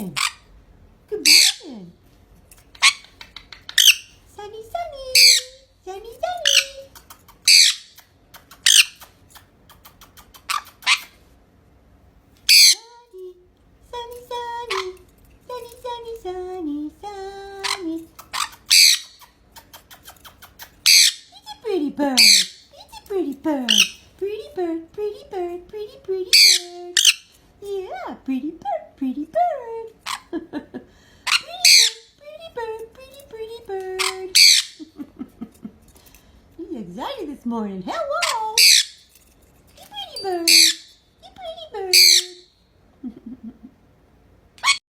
morning. Good morning. Sunny, sunny. Sunny, sunny. Sunny, sunny. Sunny, sunny, sunny, sunny. He's a pretty bird. He's a pretty bird. Pretty bird, pretty bird, pretty, pretty bird. Yeah, pretty bird, pretty bird. Pretty bird, pretty, pretty bird. He's excited this morning. Hello.